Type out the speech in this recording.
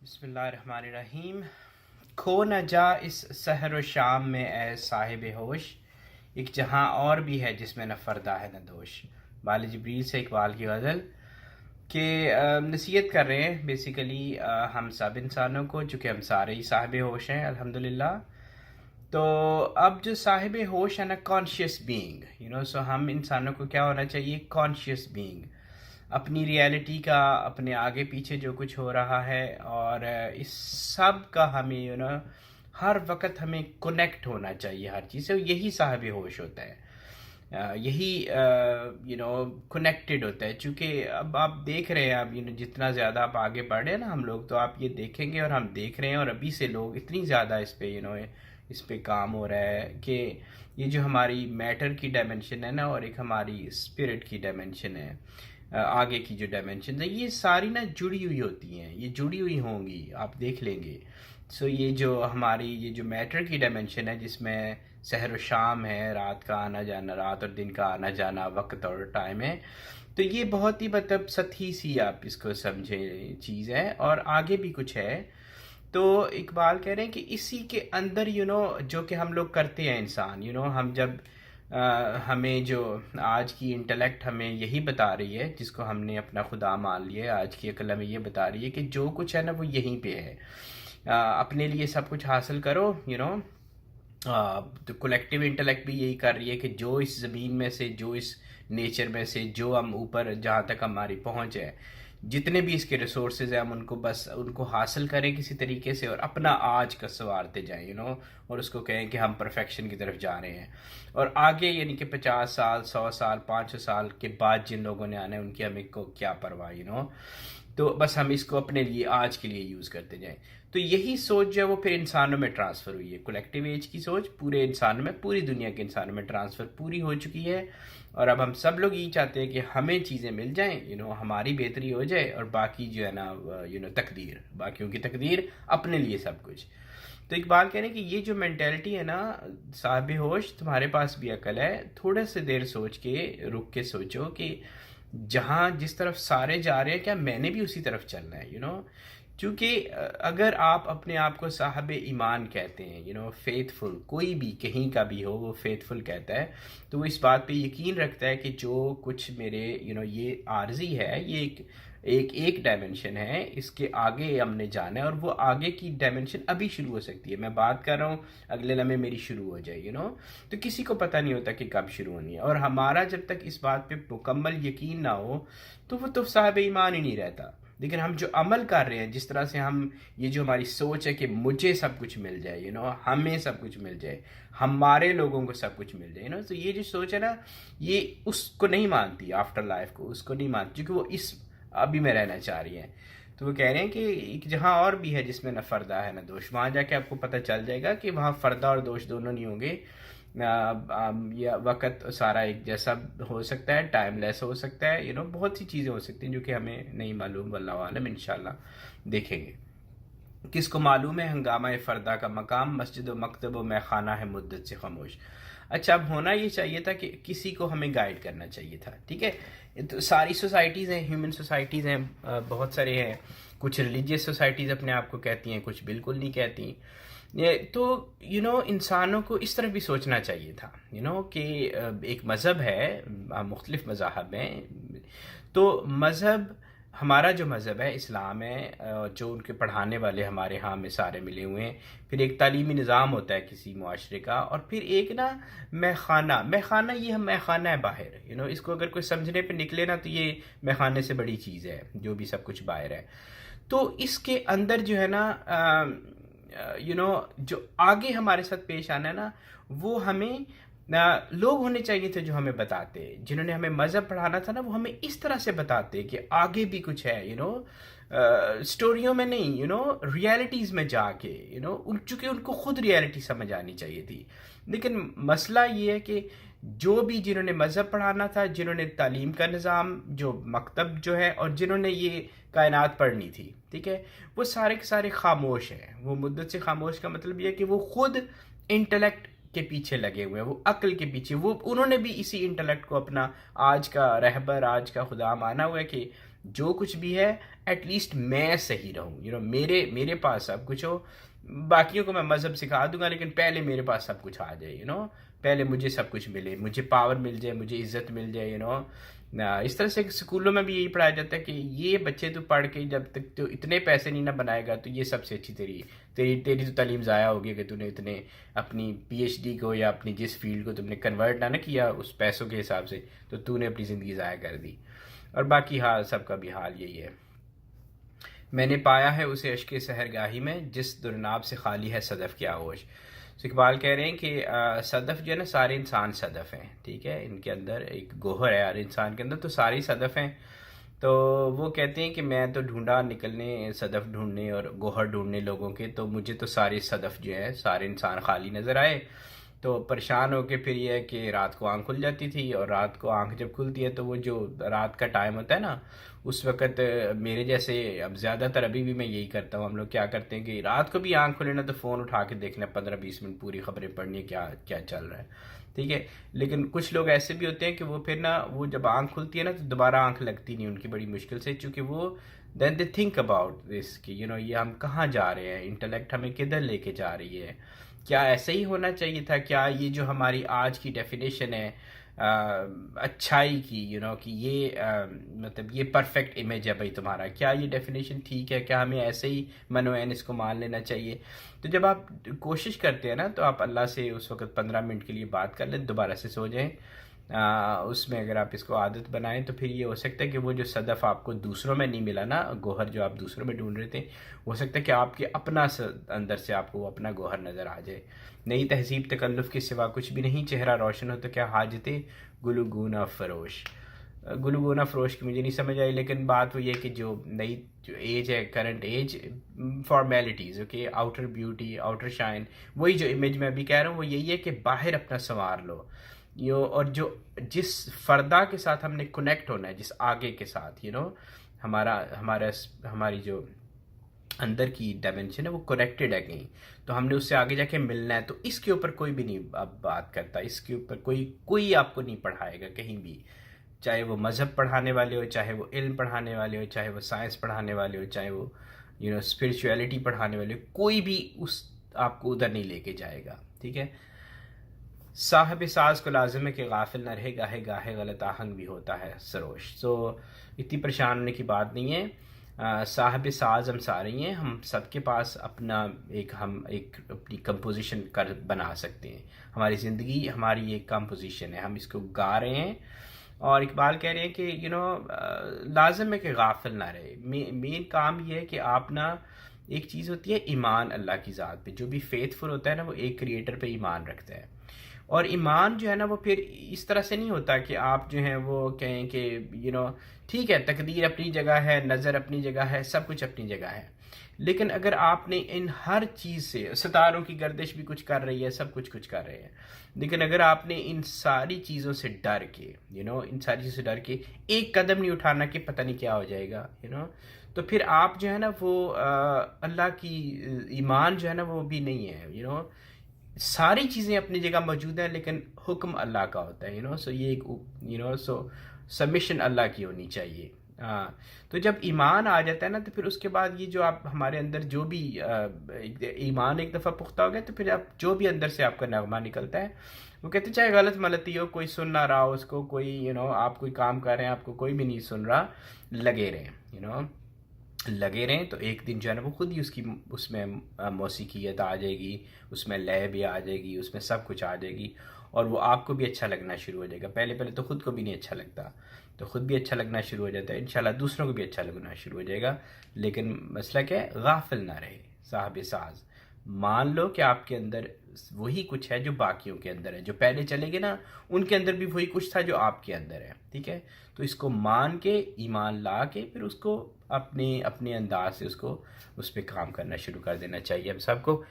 بسم اللہ الرحمن الرحیم۔ کھو نہ جا اس سحر و شام میں اے صاحب ہوش، ایک جہاں اور بھی ہے جس میں نہ فردا ہے نہ دوش۔ بال جبریل سے اقبال کی غزل کہ نصیحت کر رہے ہیں بیسیکلی ہم سب انسانوں کو، چونکہ ہم سارے ہی صاحب ہوش ہیں الحمدللہ۔ تو اب جو صاحب ہوش ہے نا، کانشیس بینگ، سو ہم انسانوں کو کیا ہونا چاہیے؟ کانشیس بینگ، اپنی ریالٹی کا، اپنے آگے پیچھے جو کچھ ہو رہا ہے، اور اس سب کا ہمیں ہر وقت ہمیں کنیکٹ ہونا چاہیے ہر چیز سے۔ یہی صاحب ہوش ہوتا ہے، یہی کنیکٹڈ ہوتا ہے۔ چونکہ اب آپ دیکھ رہے ہیں، اب جتنا زیادہ آپ آگے بڑھ رہے ہیں نا، ہم لوگ تو آپ یہ دیکھیں گے اور ہم دیکھ رہے ہیں، اور ابھی سے لوگ اتنی زیادہ اس پہ کام ہو رہا ہے کہ یہ جو ہماری میٹر کی ڈائمنشن ہے نا، اور ایک ہماری اسپرٹ کی ڈائمنشن ہے، آگے کی جو ڈائمنشن ہے، یہ ساری نا جڑی ہوئی ہوتی ہیں، یہ جڑی ہوئی ہوں گی، آپ دیکھ لیں گے۔ سو یہ جو ہماری یہ جو میٹر کی ڈائمنشن ہے، جس میں سحر و شام ہے، رات کا آنا جانا، رات اور دن کا آنا جانا، وقت اور ٹائم ہے، تو یہ بہت ہی مطلب سطحی سی آپ اس کو سمجھیں چیز ہے، اور آگے بھی کچھ ہے۔ تو اقبال کہہ رہے ہیں کہ اسی کے اندر جو کہ ہم لوگ کرتے ہیں انسان، ہم جب ہمیں جو آج کی انٹلیکٹ ہمیں یہی بتا رہی ہے، جس کو ہم نے اپنا خدا مان لیا ہے، آج کی عقل ہمیں یہ بتا رہی ہے کہ جو کچھ ہے نا وہ یہیں پہ ہے، اپنے لیے سب کچھ حاصل کرو، تو کولیکٹیو انٹلیکٹ بھی یہی کر رہی ہے کہ جو اس زمین میں سے، جو اس نیچر میں سے، جو ہم اوپر جہاں تک ہماری پہنچ ہے، جتنے بھی اس کے ریسورسز ہیں، ہم ان کو حاصل کریں کسی طریقے سے، اور اپنا آج کا سنوارتے جائیں، اور اس کو کہیں کہ ہم پرفیکشن کی طرف جا رہے ہیں۔ اور آگے یعنی کہ 50 سال، 100 سال، 500 سال کے بعد جن لوگوں نے آنا ہے، ان کی ہمیں کو کیا پرواہ، تو بس ہم اس کو اپنے لیے آج کے لیے یوز کرتے جائیں۔ تو یہی سوچ جو ہے وہ پھر انسانوں میں ٹرانسفر ہوئی ہے، کولیکٹیو ایج کی سوچ پورے انسانوں میں، پوری دنیا کے انسانوں میں ٹرانسفر پوری ہو چکی ہے۔ اور اب ہم سب لوگ یہی چاہتے ہیں کہ ہمیں چیزیں مل جائیں، ہماری بہتری ہو جائے، اور باقی جو ہے نا تقدیر، باقیوں کی تقدیر، اپنے لیے سب کچھ۔ تو اقبال کہہ رہے ہیں کہ یہ جو مینٹیلٹی ہے نا، صاحب ہوش، تمہارے پاس بھی عقل ہے، تھوڑے سے دیر سوچ کے، رک کے سوچو کہ جہاں جس طرف سارے جا رہے ہیں، کیا میں نے بھی اسی طرف چلنا ہے، چونکہ اگر آپ اپنے آپ کو صاحب ایمان کہتے ہیں، فیتھ فل، کوئی بھی کہیں کا بھی ہو وہ فیتھ فل کہتا ہے، تو وہ اس بات پہ یقین رکھتا ہے کہ جو کچھ میرے یہ عارضی ہے، یہ ایک ڈائمنشن ہے، اس کے آگے ہم نے جانا ہے، اور وہ آگے کی ڈائمنشن ابھی شروع ہو سکتی ہے۔ میں بات کر رہا ہوں، اگلے لمحے میری شروع ہو جائے، تو کسی کو پتہ نہیں ہوتا کہ کب شروع ہونی ہے، اور ہمارا جب تک اس بات پہ مکمل یقین نہ ہو تو وہ تو صاحب ایمان ہی نہیں رہتا۔ لیکن ہم جو عمل کر رہے ہیں، جس طرح سے ہم، یہ جو ہماری سوچ ہے کہ مجھے سب کچھ مل جائے، ہمیں سب کچھ مل جائے، ہمارے لوگوں کو سب کچھ مل جائے، تو یہ جو سوچ ہے نا، یہ اس کو نہیں مانتی، آفٹر لائف کو اس کو نہیں مانتی، کیونکہ وہ اس ابھی میں رہنا چاہ رہی ہیں۔ تو وہ کہہ رہے ہیں کہ ایک جہاں اور بھی ہے جس میں نہ فردا ہے نہ دوش، وہاں جا کے آپ کو پتہ چل جائے گا کہ وہاں فردا اور دوش دونوں نہیں ہوں گے۔ یا وقت سارا ایک جیسا ہو سکتا ہے، ٹائم لیس ہو سکتا ہے، بہت سی چیزیں ہو سکتی ہیں جو کہ ہمیں نہیں معلوم، واللہ عالم، انشاءاللہ دیکھیں گے۔ کس کو معلوم ہے ہنگامہ فردا کا مقام، مسجد و مکتب و میخانہ ہے مدت سے خاموش۔ اچھا، اب ہونا یہ چاہیے تھا کہ کسی کو ہمیں گائیڈ کرنا چاہیے تھا، ٹھیک ہے؟ تو ساری سوسائٹیز ہیں، ہیومن سوسائٹیز ہیں، بہت سارے ہیں، کچھ ریلیجیس سوسائٹیز اپنے آپ کو کہتی ہیں، کچھ بالکل نہیں کہتی۔ تو انسانوں کو اس طرح بھی سوچنا چاہیے تھا، کہ ایک مذہب ہے، مختلف مذاہب ہیں، تو مذہب، ہمارا جو مذہب ہے اسلام ہے، جو ان کے پڑھانے والے ہمارے ہاں میں سارے ملے ہوئے ہیں، پھر ایک تعلیمی نظام ہوتا ہے کسی معاشرے کا، اور پھر ایک نا میخانہ، یہ میخانہ ہے باہر، اس کو اگر کوئی سمجھنے پہ نکلے نا، تو یہ میخانے سے بڑی چیز ہے جو بھی سب کچھ باہر ہے۔ تو اس کے اندر جو ہے نا جو آگے ہمارے ساتھ پیش آنا ہے نا، وہ ہمیں لوگ ہونے چاہیے تھے جو ہمیں بتاتے، جنہوں نے ہمیں مذہب پڑھانا تھا نا، وہ ہمیں اس طرح سے بتاتے کہ آگے بھی کچھ ہے، سٹوریوں میں نہیں، ریالٹیز میں جا کے، چونکہ ان کو خود ریالٹی سمجھ آنی چاہیے تھی۔ لیکن مسئلہ یہ ہے کہ جو بھی جنہوں نے مذہب پڑھانا تھا، جنہوں نے تعلیم کا نظام، جو مکتب جو ہے، اور جنہوں نے یہ کائنات پڑھنی تھی، ٹھیک ہے، وہ سارے کے سارے خاموش ہیں۔ وہ مدت سے خاموش کا مطلب یہ ہے کہ وہ خود انٹلیکٹ کے پیچھے لگے ہوئے ہیں، وہ عقل کے پیچھے، انہوں نے بھی اسی انٹلیکٹ کو اپنا آج کا رہبر، آج کا خدا مانا ہوا ہے کہ جو کچھ بھی ہے ایٹ لیسٹ میں صحیح رہوں، میرے پاس سب کچھ ہو، باقیوں کو میں مذہب سکھا دوں گا لیکن پہلے میرے پاس سب کچھ آ جائے، پہلے مجھے سب کچھ ملے، مجھے پاور مل جائے، مجھے عزت مل جائے، اس طرح سے اسکولوں میں بھی یہی پڑھایا جاتا ہے کہ یہ بچے تو پڑھ کے جب تک تو اتنے پیسے نہیں نہ بنائے گا تو یہ سب سے اچھی تیری تو تعلیم ضائع ہوگی کہ تو نے اتنے اپنی پی ایچ ڈی کو یا اپنی جس فیلڈ کو تم نے کنورٹ نہ کیا اس پیسوں کے حساب سے، تو نے اپنی زندگی ضائع کر دی۔ اور باقی حال سب کا بھی حال یہی ہے۔ میں نے پایا ہے اسے اشک سحرگاہی میں، جس درناب سے خالی ہے صدف کی آغوش۔ اقبال کہہ رہے ہیں کہ صدف جو ہے نا، سارے انسان صدف ہیں، ٹھیک ہے، ان کے اندر ایک گوہر ہے ہر انسان کے اندر، تو ساری صدف ہیں۔ تو وہ کہتے ہیں کہ میں تو ڈھونڈا نکلنے صدف ڈھونڈنے اور گوہر ڈھونڈنے لوگوں کے، تو مجھے تو سارے صدف جو ہے سارے انسان خالی نظر آئے۔ تو پریشان ہو کے پھر یہ ہے کہ رات کو آنکھ کھل جاتی تھی، اور رات کو آنکھ جب کھلتی ہے تو وہ جو رات کا ٹائم ہوتا ہے نا، اس وقت میرے جیسے، اب زیادہ تر ابھی بھی میں یہی کرتا ہوں، ہم لوگ کیا کرتے ہیں کہ رات کو بھی آنکھ کھلے نا تو فون اٹھا کے دیکھنا 15-20 منٹ پوری خبریں پڑھنی کیا کیا چل رہا ہے، ٹھیک ہے۔ لیکن کچھ لوگ ایسے بھی ہوتے ہیں کہ وہ پھر نا، وہ جب آنکھ کھلتی ہے نا تو دوبارہ آنکھ لگتی نہیں ان کی، بڑی مشکل سے، چونکہ وہ دین دے تھنک اباؤٹ دس کہ یہ ہم کہاں جا رہے ہیں، انٹلیکٹ ہمیں کدھر لے کے جا رہی ہے، کیا ایسے ہی ہونا چاہیے تھا، کیا یہ جو ہماری آج کی ڈیفینیشن ہے اچھائی کی، کہ یہ مطلب یہ پرفیکٹ امیج ہے بھائی تمہارا، کیا یہ ڈیفینیشن ٹھیک ہے، کیا ہمیں ایسے ہی منو عین اس کو مان لینا چاہیے؟ تو جب آپ کوشش کرتے ہیں نا تو آپ اللہ سے اس وقت 15 منٹ کے لیے بات کر لیں، دوبارہ سے سو جائیں، اس میں اگر آپ اس کو عادت بنائیں تو پھر یہ ہو سکتا ہے کہ وہ جو صدف آپ کو دوسروں میں نہیں ملا نا، گوہر جو آپ دوسروں میں ڈھونڈ رہے تھے، ہو سکتا ہے کہ آپ کے اپنا اندر سے آپ کو وہ اپنا گوہر نظر آ جائے۔ نئی تہذیب تکلف کے سوا کچھ بھی نہیں، چہرہ روشن ہو تو کیا حاجت گلوگونہ فروش۔ گلوگونہ فروش کی مجھے نہیں سمجھ آئی، لیکن بات وہ یہ کہ جو نئی جو ایج ہے، current age, formalities, okay, outer beauty, outer shine, وہی جو امیج میں ابھی کہہ رہا ہوں وہ یہی ہے کہ باہر اپنا سنوار لو، اور جو جس فردا کے ساتھ ہم نے کنیکٹ ہونا ہے، جس آگے کے ساتھ، ہماری جو اندر کی ڈائمنشن ہے وہ کنیکٹڈ ہے کہیں، تو ہم نے اس سے آگے جا کے ملنا ہے، تو اس کے اوپر کوئی بھی نہیں اب بات کرتا، اس کے اوپر کوئی آپ کو نہیں پڑھائے گا کہیں بھی، چاہے وہ مذہب پڑھانے والے ہو، چاہے وہ علم پڑھانے والے ہو، چاہے وہ سائنس پڑھانے والے ہو، چاہے وہ اسپرچویلٹی پڑھانے والے ہو، کوئی بھی آپ کو ادھر نہیں لے کے جائے گا، ٹھیک ہے۔ صاحب ساز کو لازم ہے کہ غافل نہ رہے، گاہے گاہے غلط آہنگ بھی ہوتا ہے سروش۔ تو اتنی پریشان ہونے کی بات نہیں ہے، صاحب ساز ہم سارے ہی ہیں، ہم سب کے پاس ہم ایک اپنی کمپوزیشن بنا سکتے ہیں، ہماری زندگی ہماری ایک کمپوزیشن ہے، ہم اس کو گا رہے ہیں، اور اقبال کہہ رہے ہیں کہ لازم ہے کہ غافل نہ رہے۔ مین کام یہ ہے کہ آپ نا، ایک چیز ہوتی ہے ایمان اللہ کی ذات پہ، جو بھی فیتھ فل ہوتا ہے نا وہ ایک کریٹر پہ ایمان رکھتا ہے، اور ایمان جو ہے نا وہ پھر اس طرح سے نہیں ہوتا کہ آپ جو ہیں وہ کہیں کہ ٹھیک ہے، تقدیر اپنی جگہ ہے، نظر اپنی جگہ ہے، سب کچھ اپنی جگہ ہے، لیکن اگر آپ نے ان ہر چیز سے، ستاروں کی گردش بھی کچھ کر رہی ہے، سب کچھ کر رہے ہیں، لیکن اگر آپ نے ان ساری چیزوں سے ڈر کے ان ساری چیزوں سے ڈر کے ایک قدم نہیں اٹھانا کہ پتہ نہیں کیا ہو جائے گا، تو پھر آپ جو ہے نا وہ اللہ کی ایمان جو ہے نا وہ بھی نہیں ہے، ساری چیزیں اپنی جگہ موجود ہیں لیکن حکم اللہ کا ہوتا ہے، سو یہ ایک سو سبمیشن اللہ کی ہونی چاہیے۔ تو جب ایمان آ جاتا ہے نا تو پھر اس کے بعد یہ جو آپ ہمارے اندر جو بھی ایمان ایک دفعہ پختہ ہو گیا تو پھر آپ جو بھی اندر سے آپ کا نغمہ نکلتا ہے، وہ کہتے ہیں چاہے غلط ملتی ہو، کوئی سن نہ رہا ہو اس کو، کوئی آپ کوئی کام کر رہے ہیں، آپ کو کوئی بھی نہیں سن رہا، لگے رہیں، لگے رہیں، تو ایک دن جو ہے نا وہ خود ہی اس میں موسیقیت آ جائے گی، اس میں لے بھی آ جائے گی، اس میں سب کچھ آ جائے گی، اور وہ آپ کو بھی اچھا لگنا شروع ہو جائے گا۔ پہلے تو خود کو بھی نہیں اچھا لگتا، تو خود بھی اچھا لگنا شروع ہو جاتا ہے، انشاءاللہ دوسروں کو بھی اچھا لگنا شروع ہو جائے گا۔ لیکن مسئلہ کیا ہے؟ غافل نہ رہے، صاحب ساز، مان لو کہ آپ کے اندر وہی کچھ ہے جو باقیوں کے اندر ہے، جو پہلے چلے گئے نا ان کے اندر بھی وہی کچھ تھا جو آپ کے اندر ہے، ٹھیک ہے۔ تو اس کو مان کے، ایمان لا کے، پھر اس کو اپنے انداز سے اس پہ کام کرنا شروع کر دینا چاہیے ہم سب کو،